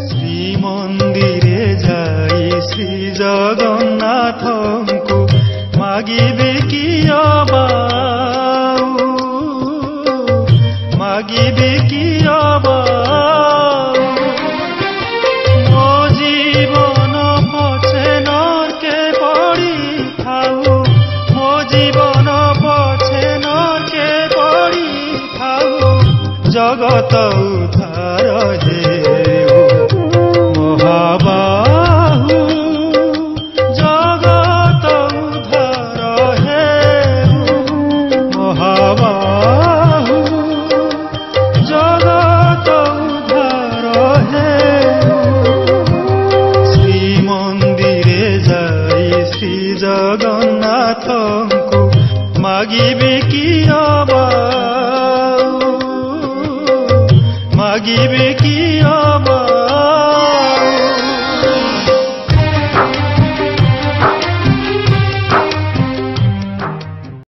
ଶ୍ରୀମନ୍ଦିରେ ଯାଇ ଶ୍ରୀ ଜଗନ୍ନାଥଙ୍କୁ ମାଗିବେ କି ଅବାଉ ମାଗିବେ କି ଅବାଉ ମୋ ଜୀବନ ପଛେ ନର୍କେ ପଡ଼ିଥାଉ ମୋ ଜୀବନ ପଛେ ନର୍କେ ପଡ଼ିଥାଉ ଜଗତ